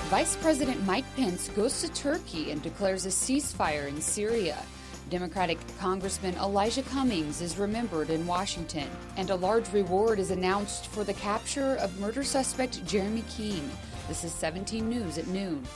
Vice President Mike Pence goes to Turkey and declares a ceasefire in Syria. Democratic Congressman Elijah Cummings is remembered in Washington. And a large reward is announced for the capture of murder suspect Jeremy Keene. This is 17 News at noon.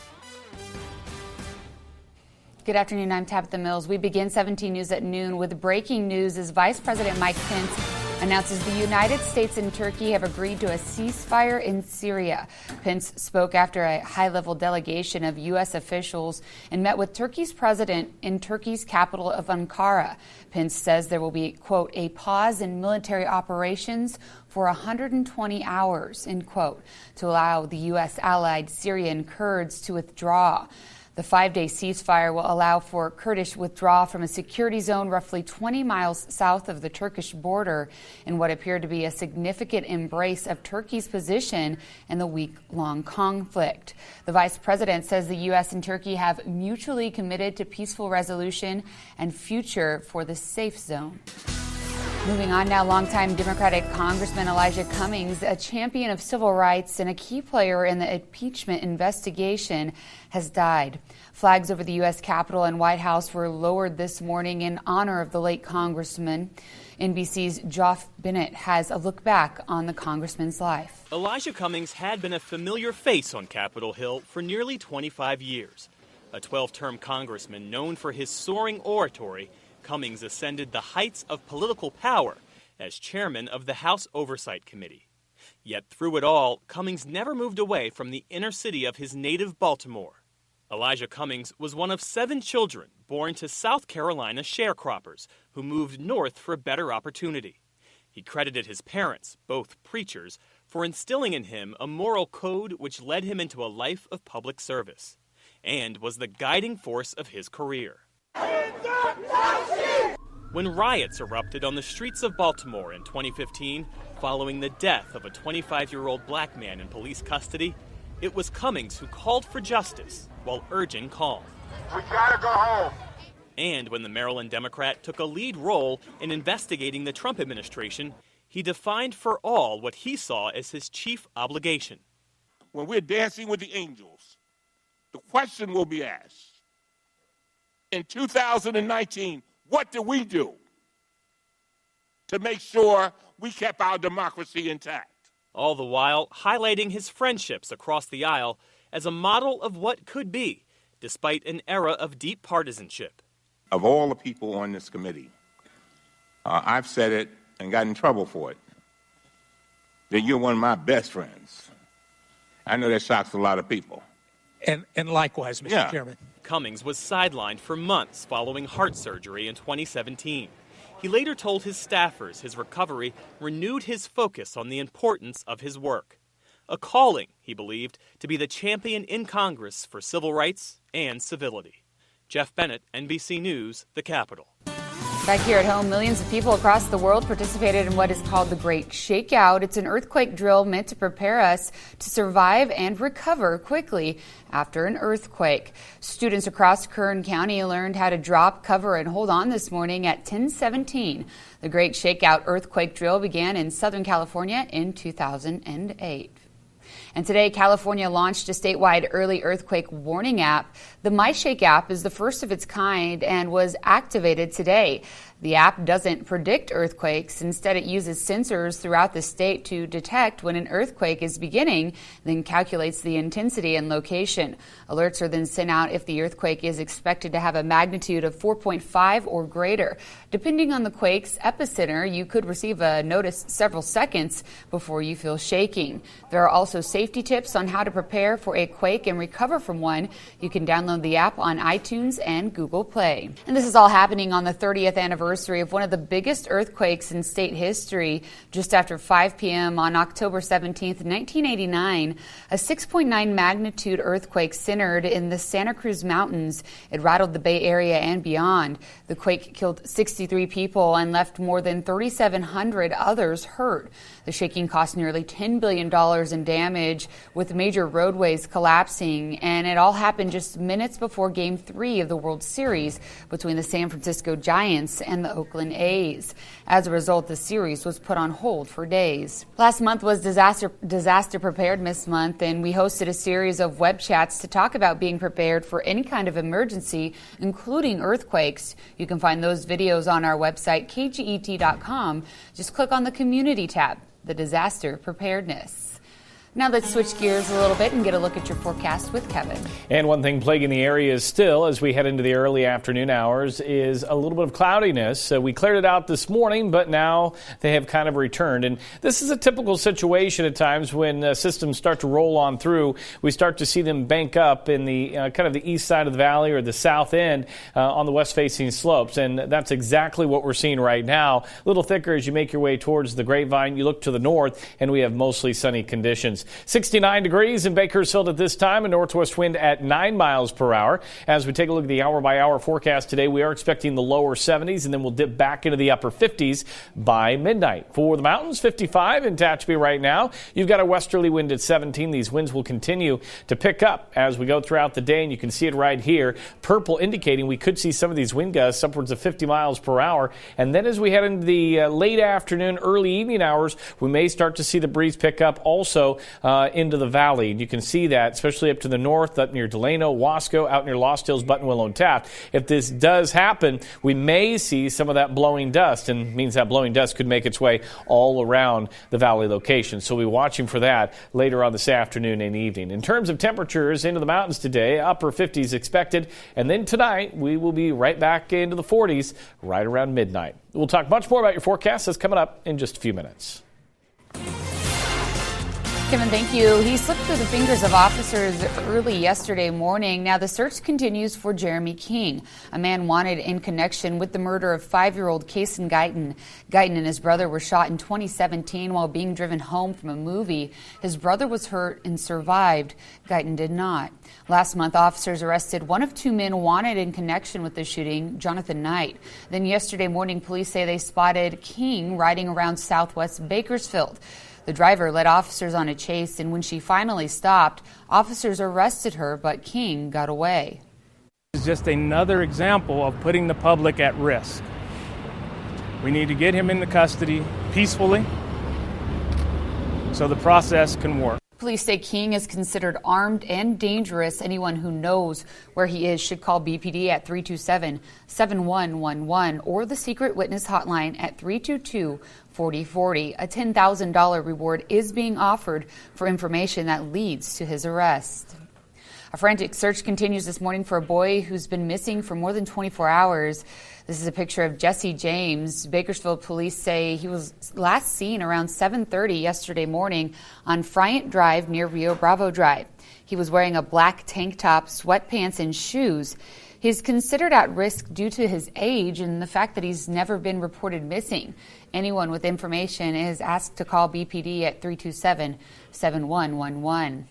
Good afternoon, I'm Tabitha Mills. We begin 17 News at noon with breaking news as Vice President Mike Pence announces the United States and Turkey have agreed to a ceasefire in Syria. Pence spoke after a high-level delegation of U.S. officials and met with Turkey's president in Turkey's capital of Ankara. Pence says there will be, quote, a pause in military operations for 120 hours, end quote, to allow the U.S. allied Syrian Kurds to withdraw. The 5-day ceasefire will allow for Kurdish withdrawal from a security zone roughly 20 miles south of the Turkish border in what appeared to be a significant embrace of Turkey's position in the week-long conflict. The vice president says the U.S. and Turkey have mutually committed to peaceful resolution and future for the safe zone. Moving on now, longtime Democratic Congressman Elijah Cummings, a champion of civil rights and a key player in the impeachment investigation, has died. Flags over the U.S. Capitol and White House were lowered this morning in honor of the late Congressman. NBC's Joff Bennett has a look back on the Congressman's life. Elijah Cummings had been a familiar face on Capitol Hill for nearly 25 years. A 12-term congressman known for his soaring oratory, Cummings ascended the heights of political power as chairman of the House Oversight Committee. Yet through it all, Cummings never moved away from the inner city of his native Baltimore. Elijah Cummings was one of 7 children born to South Carolina sharecroppers who moved north for a better opportunity. He credited his parents, both preachers, for instilling in him a moral code which led him into a life of public service and was the guiding force of his career. When riots erupted on the streets of Baltimore in 2015, following the death of a 25-year-old black man in police custody, it was Cummings who called for justice while urging calm. We gotta go home. And when the Maryland Democrat took a lead role in investigating the Trump administration, he defined for all what he saw as his chief obligation. When we're dancing with the angels, the question will be asked, in 2019, what did we do to make sure we kept our democracy intact? All the while highlighting his friendships across the aisle as a model of what could be, despite an era of deep partisanship. Of all the people on this committee, I've said it and got in trouble for it, that you're one of my best friends. I know that shocks a lot of people. And likewise, Mr. Chairman. Cummings was sidelined for months following heart surgery in 2017. He later told his staffers his recovery renewed his focus on the importance of his work. A calling, he believed, to be the champion in Congress for civil rights and civility. Jeff Bennett, NBC News, the Capitol. Back here at home, millions of people across the world participated in what is called the Great ShakeOut. It's an earthquake drill meant to prepare us to survive and recover quickly after an earthquake. Students across Kern County learned how to drop, cover, and hold on this morning at 10:17. The Great ShakeOut earthquake drill began in Southern California in 2008. And today, California launched a statewide early earthquake warning app. The MyShake app is the first of its kind and was activated today. The app doesn't predict earthquakes. Instead, it uses sensors throughout the state to detect when an earthquake is beginning, then calculates the intensity and location. Alerts are then sent out if the earthquake is expected to have a magnitude of 4.5 or greater. Depending on the quake's epicenter, you could receive a notice several seconds before you feel shaking. There are also safety tips on how to prepare for a quake and recover from one. You can download the app on iTunes and Google Play. And this is all happening on the 30th anniversary of one of the biggest earthquakes in state history. Just after 5 p.m. on October 17th, 1989, a 6.9 magnitude earthquake centered in the Santa Cruz Mountains. It rattled the Bay Area and beyond. The quake killed 63 people and left more than 3,700 others hurt. The shaking cost nearly $10 billion in damage damage with major roadways collapsing, and it all happened just minutes before Game 3 of the World Series between the San Francisco Giants and the Oakland A's. As a result, the series was put on hold for days. Last month was Disaster Preparedness Month, and we hosted a series of web chats to talk about being prepared for any kind of emergency, including earthquakes. You can find those videos on our website, KGET.com. Just click on the Community tab, the Disaster Preparedness. Now let's switch gears a little bit and get a look at your forecast with Kevin. And one thing plaguing the area still as we head into the early afternoon hours is a little bit of cloudiness. We cleared it out this morning, but now they have kind of returned. And this is a typical situation at times when systems start to roll on through. We start to see them bank up in the kind of the east side of the valley or the south end on the west-facing slopes. And that's exactly what we're seeing right now. A little thicker as you make your way towards the Grapevine. You look to the north, and we have mostly sunny conditions. 69 degrees in Bakersfield at this time, a northwest wind at 9 miles per hour. As we take a look at the hour-by-hour forecast today, we are expecting the lower 70s, and then we'll dip back into the upper 50s by midnight. For the mountains, 55 in Tehachapi right now. You've got a westerly wind at 17. These winds will continue to pick up as we go throughout the day, and you can see it right here. Purple indicating we could see some of these wind gusts upwards of 50 miles per hour. And then as we head into the late afternoon, early evening hours, we may start to see the breeze pick up also into the valley. You can see that, especially up to the north, up near Delano, Wasco, out near Lost Hills, Buttonwillow, and Taft. If this does happen, we may see some of that blowing dust, and means that blowing dust could make its way all around the valley location. So we'll be watching for that later on this afternoon and evening. In terms of temperatures into the mountains today, upper 50s expected, and then tonight we will be right back into the 40s right around midnight. We'll talk much more about your forecast. That's coming up in just a few minutes. Kevin, thank you. He slipped through the fingers of officers early yesterday morning. Now the search continues for Jeremy King, a man wanted in connection with the murder of 5-year-old Kason Guyton. Guyton and his brother were shot in 2017 while being driven home from a movie. His brother was hurt and survived. Guyton did not. Last month, officers arrested one of 2 men wanted in connection with the shooting, Jonathan Knight. Then yesterday morning, police say they spotted King riding around southwest Bakersfield. The driver led officers on a chase, and when she finally stopped, officers arrested her, but King got away. It's just another example of putting the public at risk. We need to get him into custody peacefully so the process can work. Police say King is considered armed and dangerous. Anyone who knows where he is should call BPD at 327-7111 or the secret witness hotline at 322-4040. A $10,000 reward is being offered for information that leads to his arrest. A frantic search continues this morning for a boy who's been missing for more than 24 hours. This is a picture of Jesse James. Bakersfield police say he was last seen around 7:30 yesterday morning on Friant Drive near Rio Bravo Drive. He was wearing a black tank top, sweatpants, and shoes. He's considered at risk due to his age and the fact that he's never been reported missing. Anyone with information is asked to call BPD at 327-7111.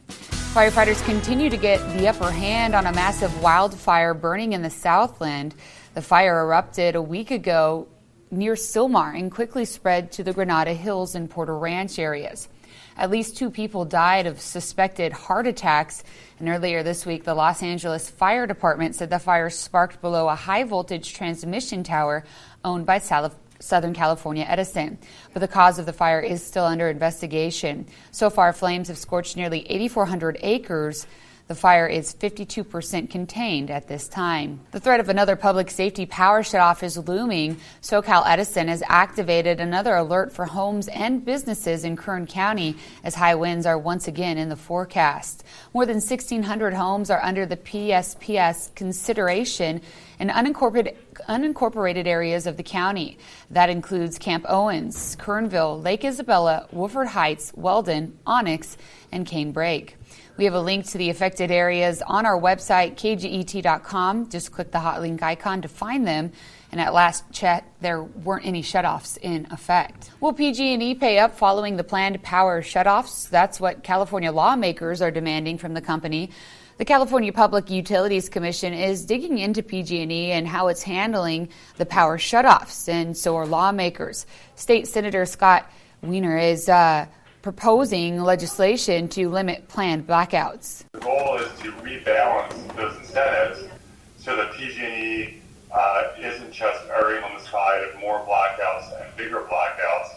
Firefighters continue to get the upper hand on a massive wildfire burning in the Southland. The fire erupted a week ago near Sylmar and quickly spread to the Granada Hills and Porter Ranch areas. At least 2 people died of suspected heart attacks. And earlier this week, the Los Angeles Fire Department said the fire sparked below a high-voltage transmission tower owned by Southern California Edison. But the cause of the fire is still under investigation. So far, flames have scorched nearly 8,400 acres. The fire is 52% contained at this time. The threat of another public safety power shutoff is looming. SoCal Edison has activated another alert for homes and businesses in Kern County as high winds are once again in the forecast. More than 1,600 homes are under the PSPS consideration in unincorporated areas of the county. That includes Camp Owens, Kernville, Lake Isabella, Woodford Heights, Weldon, Onyx, and Canebrake. We have a link to the affected areas on our website, KGET.com. Just click the hot link icon to find them. And at last check, there weren't any shutoffs in effect. Will PG&E pay up following the planned power shutoffs? That's what California lawmakers are demanding from the company. The California Public Utilities Commission is digging into PG&E and how it's handling the power shutoffs, and so are lawmakers. State Senator Scott Wiener is proposing legislation to limit planned blackouts. The goal is to rebalance those incentives so that PG&E isn't just erring on the side of more blackouts and bigger blackouts.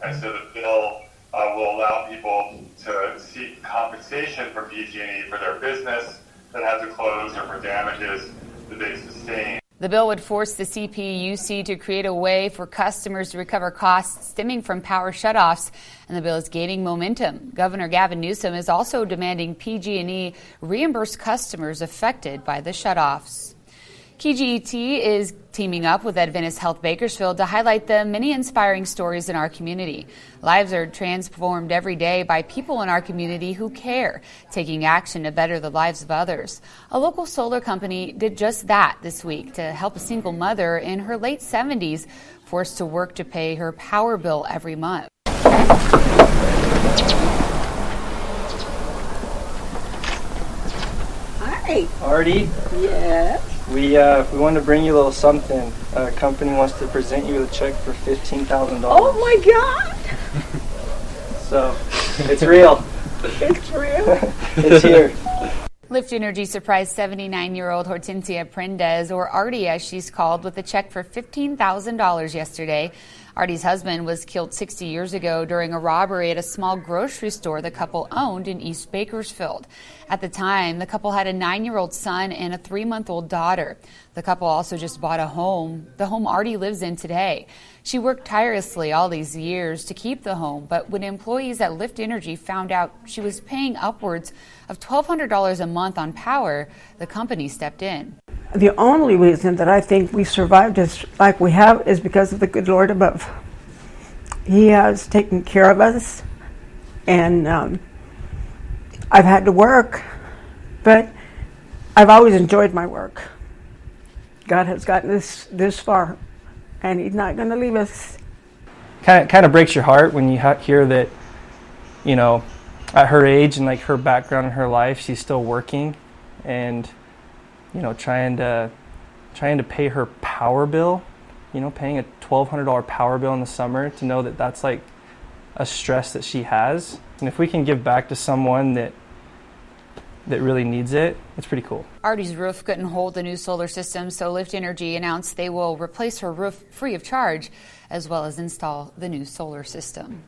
And so the bill will allow people to seek compensation from PG&E for their business that had to close or for damages that they sustained. The bill would force the CPUC to create a way for customers to recover costs stemming from power shutoffs, and the bill is gaining momentum. Governor Gavin Newsom is also demanding PG&E reimburse customers affected by the shutoffs. KGET is teaming up with Adventist Health Bakersfield to highlight the many inspiring stories in our community. Lives are transformed every day by people in our community who care, taking action to better the lives of others. A local solar company did just that this week to help a single mother in her late 70s forced to work to pay her power bill every month. Hi. Artie? Yes. We wanted to bring you a little something. A company wants to present you with a check for $15,000. Oh my God! So, it's real. It's real? It's here. Lift Energy surprised 79-year-old Hortensia Prendez, or Artie as she's called, with a check for $15,000 yesterday. Artie's husband was killed 60 years ago during a robbery at a small grocery store the couple owned in East Bakersfield. At the time, the couple had a 9-year-old son and a 3-month-old daughter. The couple also just bought a home, the home Artie lives in today. She worked tirelessly all these years to keep the home, but when employees at Lift Energy found out she was paying upwards of $1,200 a month on power, the company stepped in. The only reason that I think we survived as like we have is because of the good Lord above. He has taken care of us, and I've had to work, but I've always enjoyed my work. God has gotten us this far, and He's not going to leave us. Kind of breaks your heart when you hear that, you know, at her age and like her background in her life, she's still working, and you know, trying to pay her power bill, you know, paying a $1,200 power bill in the summer, to know that that's like a stress that she has. And if we can give back to someone that really needs it, it's pretty cool. Artie's roof couldn't hold the new solar system, so Lift Energy announced they will replace her roof free of charge, as well as install the new solar system.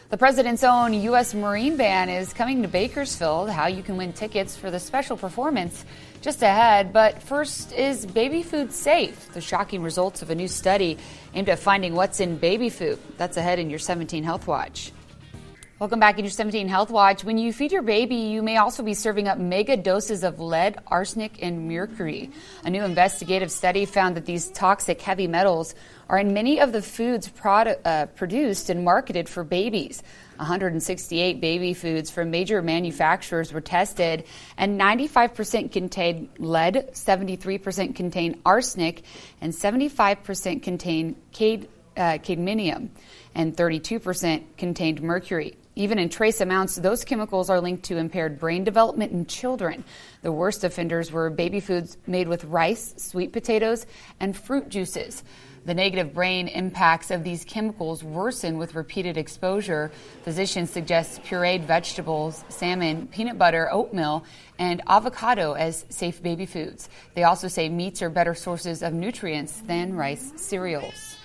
The president's own U.S. Marine Band is coming to Bakersfield. How you can win tickets for the special performance just ahead. But first, is baby food safe? The shocking results of a new study aimed at finding what's in baby food. That's ahead in your 17 Health Watch. Welcome back in your 17 Health Watch. When you feed your baby, you may also be serving up mega doses of lead, arsenic, and mercury. A new investigative study found that these toxic heavy metals are in many of the foods produced and marketed for babies. 168 baby foods from major manufacturers were tested, and 95% contained lead, 73% contained arsenic, and 75% contained cadmium, and 32% contained mercury. Even in trace amounts, those chemicals are linked to impaired brain development in children. The worst offenders were baby foods made with rice, sweet potatoes, and fruit juices. The negative brain impacts of these chemicals worsen with repeated exposure. Physicians suggest pureed vegetables, salmon, peanut butter, oatmeal, and avocado as safe baby foods. They also say meats are better sources of nutrients than rice cereals.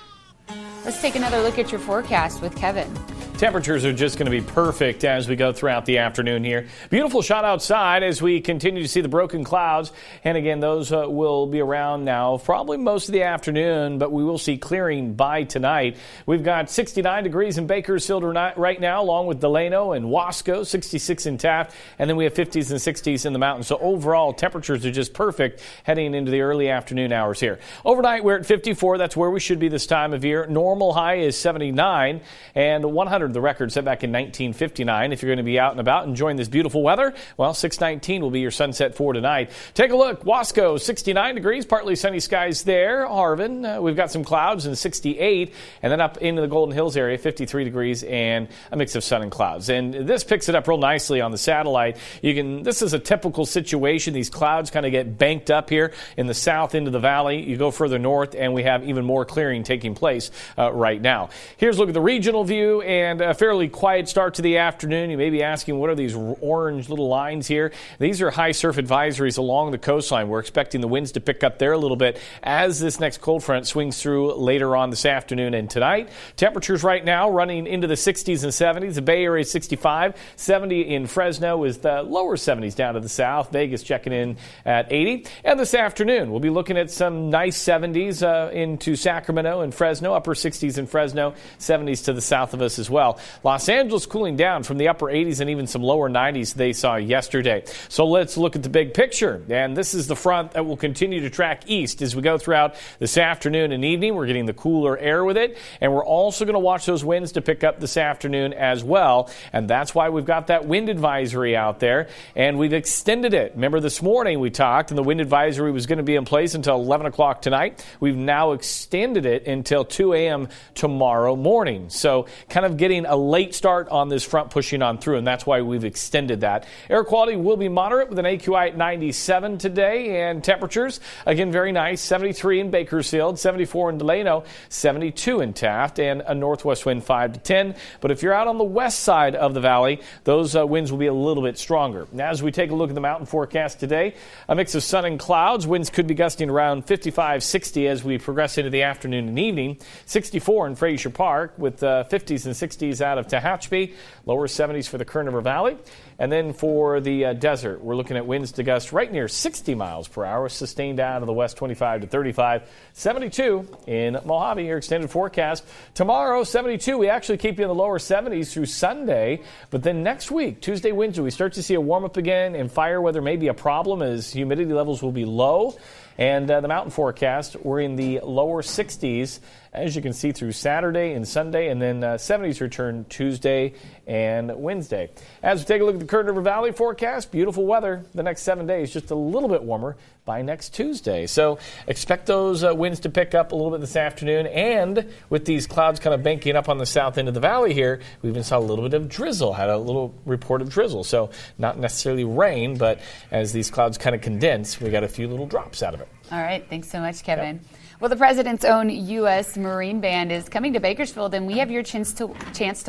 Let's take another look at your forecast with Kevin. Temperatures are just going to be perfect as we go throughout the afternoon here. Beautiful shot outside as we continue to see the broken clouds. And again, those will be around now probably most of the afternoon, but we will see clearing by tonight. We've got 69 degrees in Bakersfield right now, along with Delano and Wasco, 66 in Taft, and then we have 50s and 60s in the mountains. So overall, temperatures are just perfect heading into the early afternoon hours here. Overnight, we're at 54. That's where we should be this time of year. Normal high is 79, and 100, the record set back in 1959. If you're going to be out and about enjoying this beautiful weather, well, 619 will be your sunset for tonight. Take a look. Wasco, 69 degrees, partly sunny skies there. Harvin, we've got some clouds and 68, and then up into the Golden Hills area, 53 degrees and a mix of sun and clouds. And this picks it up real nicely on the satellite. This is a typical situation. These clouds kind of get banked up here in the south into the valley. You go further north, and we have even more clearing taking place. us right now. Here's a look at the regional view and a fairly quiet start to the afternoon. You may be asking, what are these orange little lines here? These are high surf advisories along the coastline. We're expecting the winds to pick up there a little bit as this next cold front swings through later on this afternoon and tonight. Temperatures right now running into the 60s and 70s. The Bay Area 65, 70 in Fresno with the lower 70s down to the south. Vegas checking in at 80. And this afternoon, we'll be looking at some nice 70s into Sacramento and Fresno, upper 60s in Fresno, 70s to the south of us as well. Los Angeles cooling down from the upper 80s and even some lower 90s they saw yesterday. So let's look at the big picture. And this is the front that will continue to track east as we go throughout this afternoon and evening. We're getting the cooler air with it. And we're also going to watch those winds to pick up this afternoon as well. And that's why we've got that wind advisory out there. And we've extended it. Remember this morning we talked and the wind advisory was going to be in place until 11 o'clock tonight. We've now extended it until 2 a.m. tomorrow morning. So kind of getting a late start on this front pushing on through, and that's why we've extended that. Air quality will be moderate with an AQI at 97 today, and temperatures, again, very nice. 73 in Bakersfield, 74 in Delano, 72 in Taft, and a northwest wind 5 to 10. But if you're out on the west side of the valley, those winds will be a little bit stronger. Now, as we take a look at the mountain forecast today, a mix of sun and clouds. Winds could be gusting around 55, 60 as we progress into the afternoon and evening. 64 in Frazier Park with 50s and 60s out of Tehachapi. Lower 70s for the Kern River Valley. And then for the desert, we're looking at winds to gust right near 60 miles per hour, sustained out of the west 25 to 35. 72 in Mojave, your extended forecast. Tomorrow, 72. We actually keep you in the lower 70s through Sunday. But then next week, Tuesday, Wednesday, we start to see a warm up again, and fire weather may be a problem as humidity levels will be low. And the mountain forecast, we're in the lower 60s, as you can see, through Saturday and Sunday, and then 70s return Tuesday and Wednesday. As we take a look at the Kern River Valley forecast, beautiful weather the next 7 days, just a little bit warmer by next Tuesday. So expect those winds to pick up a little bit this afternoon, and with these clouds kind of banking up on the south end of the valley here, we even saw a little bit of drizzle, had a little report of drizzle. So not necessarily rain, but as these clouds kind of condense, we got a few little drops out of it. All right. Thanks so much, Kevin. Yep. Well, the president's own U.S. Marine Band is coming to Bakersfield, and we have your chance to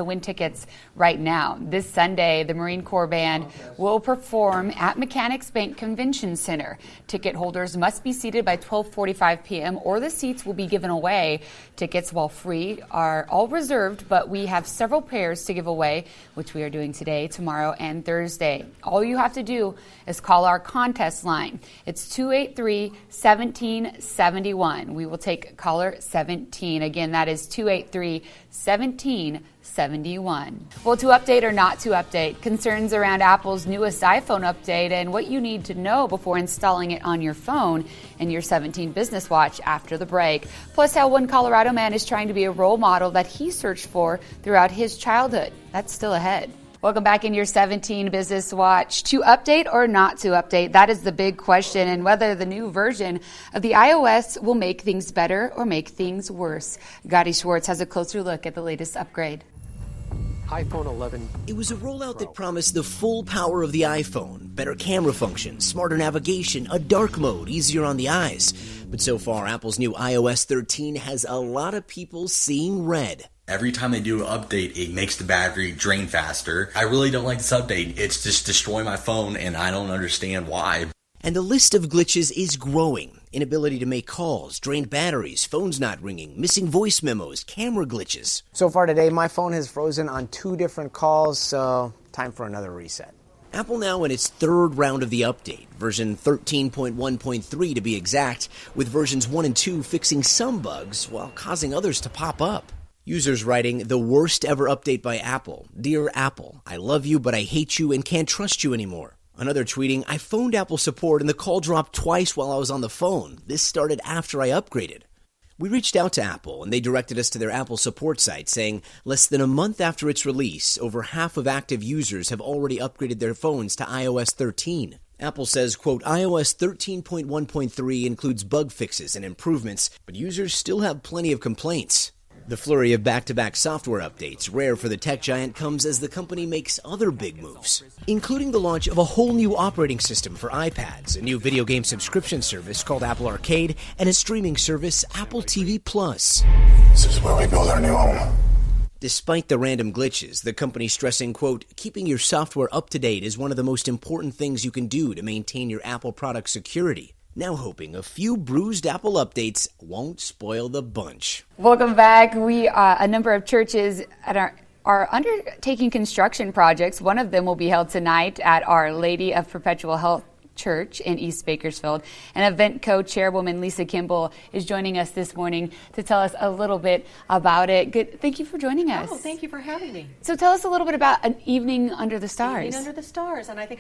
win tickets right now. This Sunday, the Marine Corps Band will perform at Mechanics Bank Convention Center. Ticket holders must be seated by 12:45 p.m. or the seats will be given away. Tickets, while free, are all reserved, but we have several pairs to give away, which we are doing today, tomorrow, and Thursday. All you have to do is call our contest line. It's 283-1771. We will take caller 17. Again, that is 283-1771. Well, to update or not to update, concerns around Apple's newest iPhone update and what you need to know before installing it on your phone and your 17 Business Watch after the break. Plus, how one Colorado man is trying to be a role model that he searched for throughout his childhood. That's still ahead. Welcome back in your 17 Business Watch. To update or not to update, that is the big question, and whether the new version of the iOS will make things better or make things worse. Gotti Schwartz has a closer look at the latest upgrade. iPhone 11. It was a rollout that promised the full power of the iPhone, better camera function, smarter navigation, a dark mode, easier on the eyes. But so far, Apple's new iOS 13 has a lot of people seeing red. Every time they do an update, it makes the battery drain faster. I really don't like this update. It's just destroying my phone, and I don't understand why. And the list of glitches is growing. Inability to make calls, drained batteries, phones not ringing, missing voice memos, camera glitches. So far today, my phone has frozen on 2 different calls, so time for another reset. Apple now in its third round of the update, version 13.1.3 to be exact, with versions 1 and 2 fixing some bugs while causing others to pop up. Users writing, the worst ever update by Apple. Dear Apple, I love you, but I hate you and can't trust you anymore. Another tweeting, I phoned Apple support and the call dropped twice while I was on the phone. This started after I upgraded. We reached out to Apple and they directed us to their Apple support site saying, less than a month after its release, over half of active users have already upgraded their phones to iOS 13. Apple says, quote, iOS 13.1.3 includes bug fixes and improvements, but users still have plenty of complaints. The flurry of back-to-back software updates, rare for the tech giant, comes as the company makes other big moves, including the launch of a whole new operating system for iPads, a new video game subscription service called Apple Arcade, and a streaming service, Apple TV+. This is where we build our new home. Despite the random glitches, the company stressing, quote, keeping your software up to date is one of the most important things you can do to maintain your Apple product security. Now hoping a few bruised Apple updates won't spoil the bunch. Welcome back. A number of churches are undertaking construction projects. One of them will be held tonight at Our Lady of Perpetual Health Church in East Bakersfield. And event co-chairwoman Lisa Kimball is joining us this morning to tell us a little bit about it. Good. Thank you for joining us. Oh, thank you for having me. So tell us a little bit about an evening under the stars. Evening under the stars, and I think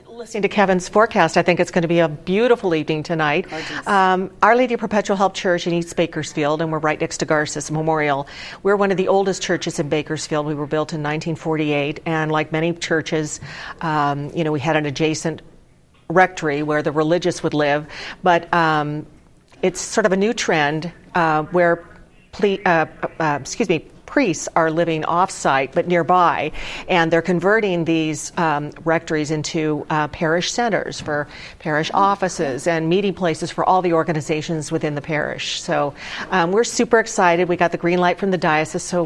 listening to Kevin's forecast, I think it's going to be a beautiful evening tonight. Our Lady of Perpetual Help Church in East Bakersfield, and we're right next to Garces Memorial. We're one of the oldest churches in Bakersfield. We were built in 1948, and like many churches, we had an adjacent rectory where the religious would live, but it's sort of a new trend where priests are living off-site but nearby, and they're converting these rectories into parish centers for parish offices and meeting places for all the organizations within the parish. So we're super excited. We got the green light from the diocese, so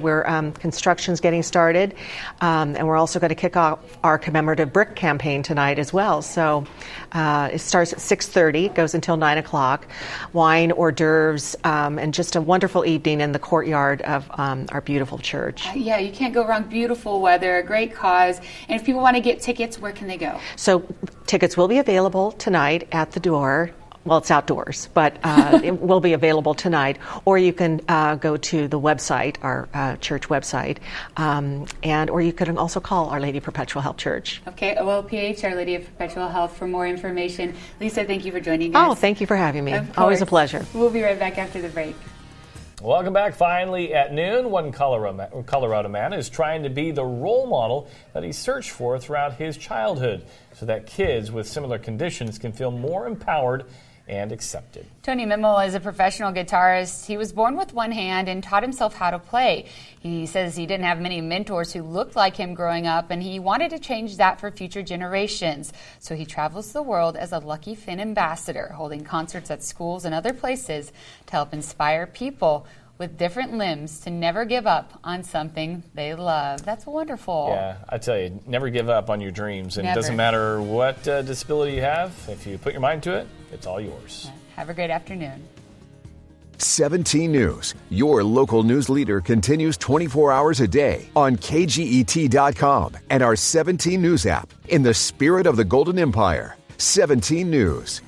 construction's getting started, and we're also going to kick off our commemorative brick campaign tonight as well. So it starts at 6:30, goes until 9 o'clock. Wine, hors d'oeuvres, and just a wonderful evening in the courtyard of our beautiful church. Yeah, you can't go wrong. Beautiful weather, a great cause. And if people want to get tickets, where can they go? So tickets will be available tonight at the door. Well, it's outdoors, but it will be available tonight. Or you can go to the website, our church website, or you can also call Our Lady of Perpetual Health Church. Okay, OLPH, Our Lady of Perpetual Health, for more information. Lisa, thank you for joining us. Oh, thank you for having me. Always a pleasure. We'll be right back after the break. Welcome back. Finally at noon, one Colorado man is trying to be the role model that he searched for throughout his childhood so that kids with similar conditions can feel more empowered and accepted. Tony Mimmel is a professional guitarist. He was born with one hand and taught himself how to play. He says he didn't have many mentors who looked like him growing up, and he wanted to change that for future generations. So he travels the world as a Lucky Finn ambassador, holding concerts at schools and other places to help inspire people with different limbs to never give up on something they love. That's wonderful. Yeah, I tell you, never give up on your dreams. And it doesn't matter what disability you have. If you put your mind to it, it's all yours. Have a great afternoon. 17 News, your local news leader, continues 24 hours a day on KGET.com and our 17 News app. In the spirit of the Golden Empire, 17 News.